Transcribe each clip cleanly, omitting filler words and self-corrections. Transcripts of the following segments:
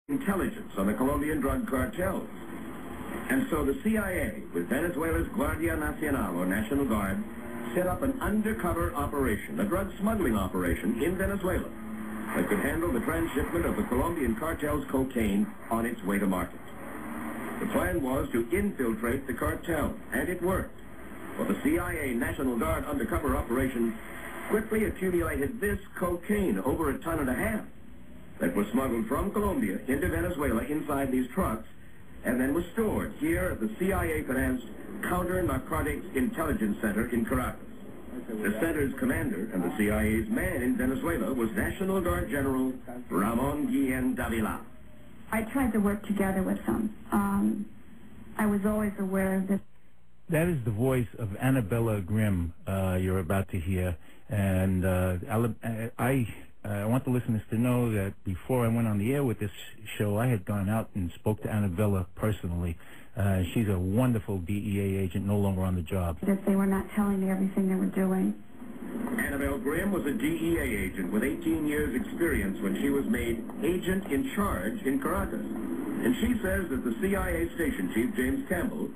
intelligence on the Colombian drug cartels. And so the CIA, with Venezuela's Guardia Nacional, or National Guard, set up an undercover operation, a drug smuggling operation in Venezuela that could handle the transshipment of the Colombian cartel's cocaine on its way to market. The plan was to infiltrate the cartel, and it worked. For the CIA National Guard undercover operation quickly accumulated this cocaine, over 1.5 tons, that was smuggled from Colombia into Venezuela inside these trucks, and then was stored here at the CIA-financed Counter-Narcotics Intelligence Center in Caracas. The center's commander and the CIA's man in Venezuela was National Guard General Ramon Guillen Davila. I tried to work together with them. I was always aware of this. That is the voice of Annabella Grimm you're about to hear. And I want the listeners to know that before I went on the air with this show, I had gone out and spoke to Annabella personally. She's a wonderful DEA agent, no longer on the job. That they were not telling me everything they were doing. Annabelle Grimm was a DEA agent with 18 years' experience when she was made agent in charge in Caracas. And she says that the CIA station chief, James Campbell,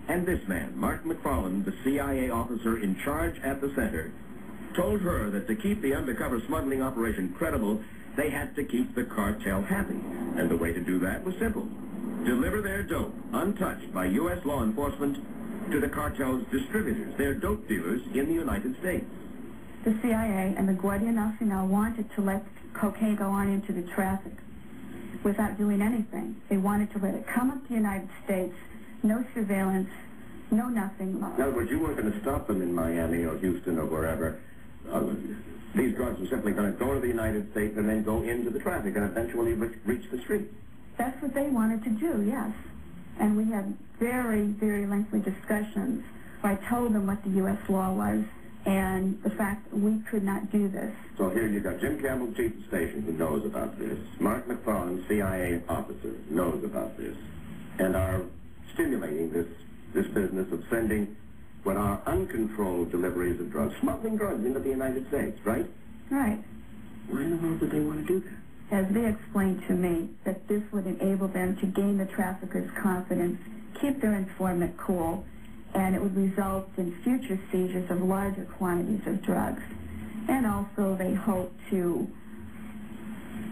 and this man, Mark McFarland, the CIA officer in charge at the center, told her that to keep the undercover smuggling operation credible, they had to keep the cartel happy. And the way to do that was simple. Deliver their dope, untouched by U.S. law enforcement, to the cartel's distributors, their dope dealers in the United States. The CIA and the Guardia Nacional wanted to let cocaine go on into the traffic without doing anything. They wanted to let it come up to the United States, no surveillance, no nothing. In other words, you weren't going to stop them in Miami or Houston or wherever. These drugs were simply going to go to the United States and then go into the traffic and eventually reach the street. That's what they wanted to do, yes. And we had very, very lengthy discussions where I told them what the U.S. law was and the fact that we could not do this. So here you got Jim Campbell, chief of station, who knows about this. Mark McFarland, CIA officer, knows about this, and are stimulating this business of sending what are uncontrolled deliveries of drugs, smuggling drugs into the United States, right? Right. Why in the world would they want to do that? As they explained to me, that this would enable them to gain the traffickers' confidence, keep their informant cool, and it would result in future seizures of larger quantities of drugs. And also they hoped to,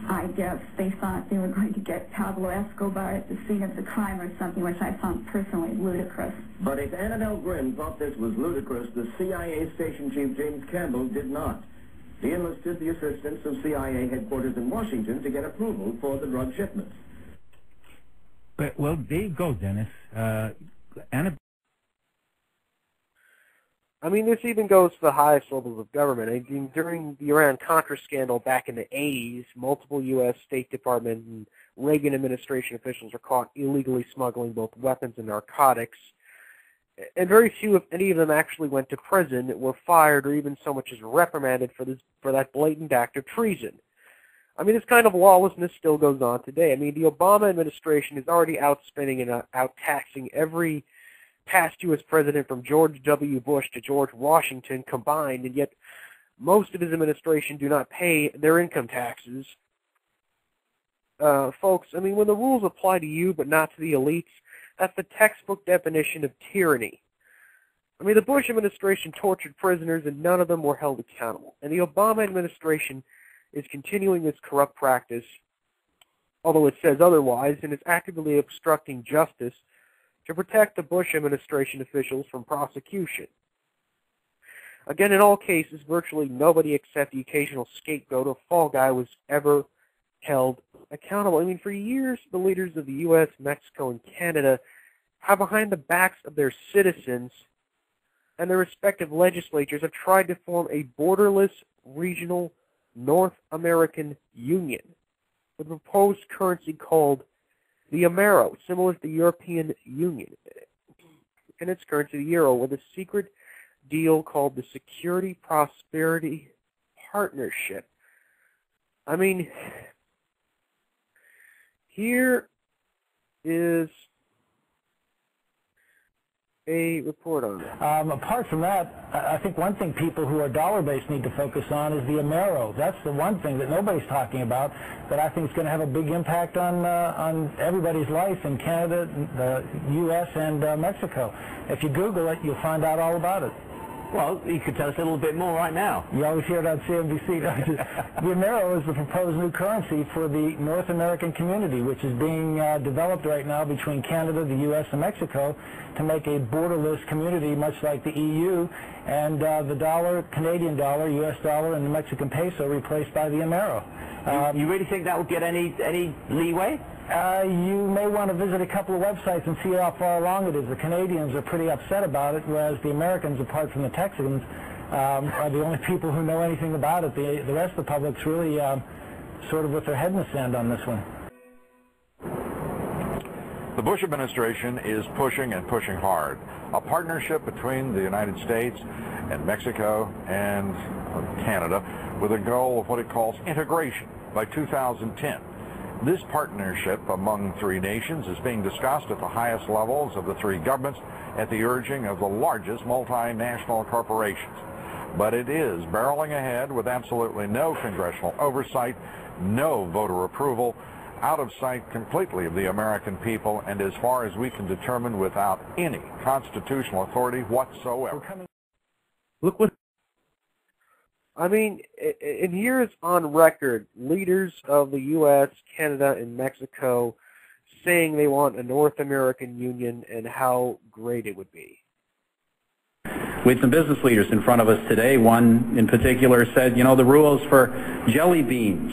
I guess, they thought they were going to get Pablo Escobar at the scene of the crime or something, which I found personally ludicrous. But if Annabelle Grimm thought this was ludicrous, the CIA station chief, James Campbell, did not. He enlisted the assistance of CIA headquarters in Washington to get approval for the drug shipments. But, well, there you go, Dennis. I mean, this even goes to the highest levels of government. I mean, during the Iran-Contra scandal back in the 80s, multiple U.S. State Department and Reagan administration officials were caught illegally smuggling both weapons and narcotics. And very few, if any of them, actually went to prison, were fired, or even so much as reprimanded for that blatant act of treason. I mean, this kind of lawlessness still goes on today. I mean, the Obama administration is already outspending and out-taxing every past U.S. president from George W. Bush to George Washington combined, and yet most of his administration do not pay their income taxes. Folks, I mean, when the rules apply to you but not to the elites, that's the textbook definition of tyranny. I mean, the Bush administration tortured prisoners and none of them were held accountable. And the Obama administration is continuing this corrupt practice, although it says otherwise, and is actively obstructing justice to protect the Bush administration officials from prosecution. Again, in all cases, virtually nobody except the occasional scapegoat or fall guy was ever held accountable. I mean, for years, the leaders of the U.S., Mexico, and Canada have, behind the backs of their citizens and their respective legislatures, have tried to form a borderless regional North American Union with a proposed currency called the Amero, similar to the European Union, and its currency, the euro, with a secret deal called the Security Prosperity Partnership. I mean, here is a report on it. Apart from that, I think one thing people who are dollar-based need to focus on is the Amero. That's the one thing that nobody's talking about that I think is going to have a big impact on everybody's life in Canada, the U.S., and Mexico. If you Google it, you'll find out all about it. Well, you could tell us a little bit more right now. You always hear it on CNBC. The Amero is the proposed new currency for the North American community, which is being developed right now between Canada, the U.S., and Mexico to make a borderless community, much like the EU, and the dollar, Canadian dollar, U.S. dollar, and the Mexican peso replaced by the Amero. You really think that will get any leeway? You may want to visit a couple of websites and see how far along it is. The Canadians are pretty upset about it, whereas the Americans, apart from the Texans, are the only people who know anything about it. The rest of the public's really sort of with their head in the sand on this one. The Bush administration is pushing and pushing hard. A partnership between the United States and Mexico and Canada with a goal of what it calls integration by 2010. This partnership among three nations is being discussed at the highest levels of the three governments at the urging of the largest multinational corporations. But it is barreling ahead with absolutely no congressional oversight, no voter approval, out of sight completely of the American people, and as far as we can determine, without any constitutional authority whatsoever. Look what... I mean, and here is on record, leaders of the U.S., Canada, and Mexico saying they want a North American Union and how great it would be. We had some business leaders in front of us today. One in particular said, you know, the rules for jelly beans.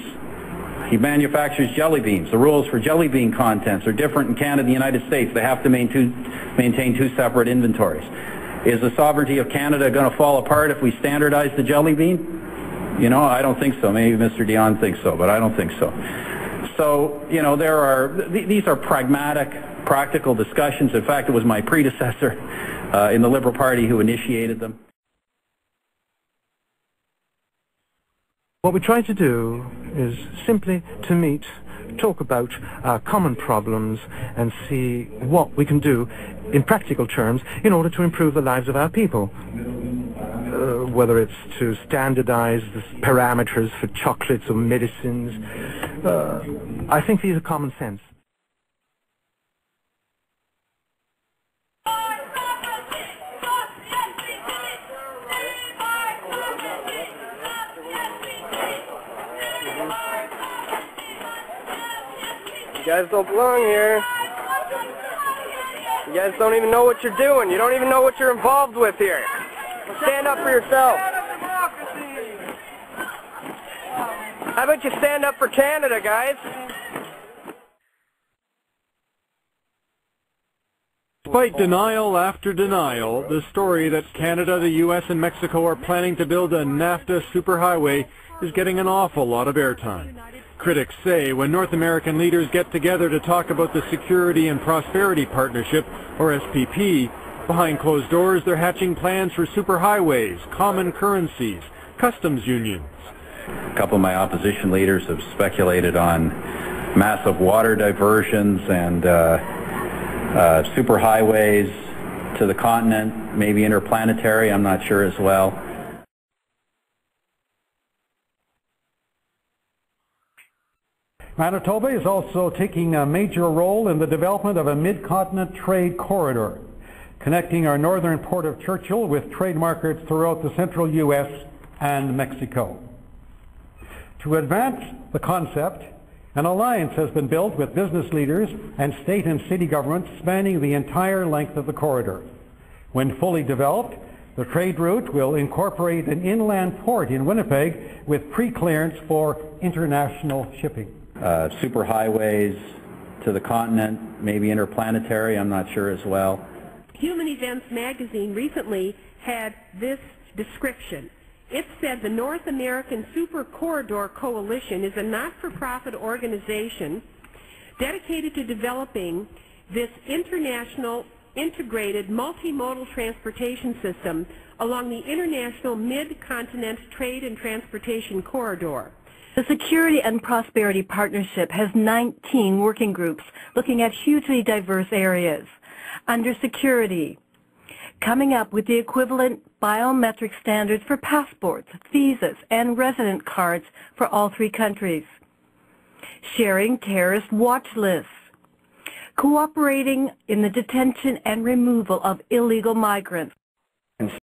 He manufactures jelly beans. The rules for jelly bean contents are different in Canada and the United States. They have to maintain two separate inventories. Is the sovereignty of Canada going to fall apart if we standardize the jelly bean? You know, I don't think so. Maybe Mr. Dion thinks so, but I don't think so. So, you know, these are pragmatic, practical discussions. In fact, it was my predecessor in the Liberal Party who initiated them. What we try to do is simply to meet, talk about common problems and see what we can do in practical terms in order to improve the lives of our people. Whether it's to standardize the parameters for chocolates or medicines, I think these are common sense. You guys don't belong here. You guys don't even know what you're doing. You don't even know what you're involved with here. Stand up for yourself. How about you stand up for Canada, guys? Despite denial after denial, the story that Canada, the U.S., and Mexico are planning to build a NAFTA superhighway is getting an awful lot of airtime. Critics say when North American leaders get together to talk about the Security and Prosperity Partnership, or SPP, behind closed doors they're hatching plans for superhighways, common currencies, customs unions. A couple of my opposition leaders have speculated on massive water diversions and superhighways to the continent, maybe interplanetary, I'm not sure as well. Manitoba is also taking a major role in the development of a mid-continent trade corridor, connecting our northern port of Churchill with trade markets throughout the central U.S. and Mexico. To advance the concept, an alliance has been built with business leaders and state and city governments spanning the entire length of the corridor. When fully developed, the trade route will incorporate an inland port in Winnipeg with pre-clearance for international shipping. Superhighways to the continent, maybe interplanetary, I'm not sure as well. Human Events magazine recently had this description. It said the North American Super Corridor Coalition is a not-for-profit organization dedicated to developing this international integrated multimodal transportation system along the international mid-continent trade and transportation corridor. The Security and Prosperity Partnership has 19 working groups looking at hugely diverse areas. Under security, coming up with the equivalent biometric standards for passports, visas, and resident cards for all three countries, sharing terrorist watch lists, cooperating in the detention and removal of illegal migrants,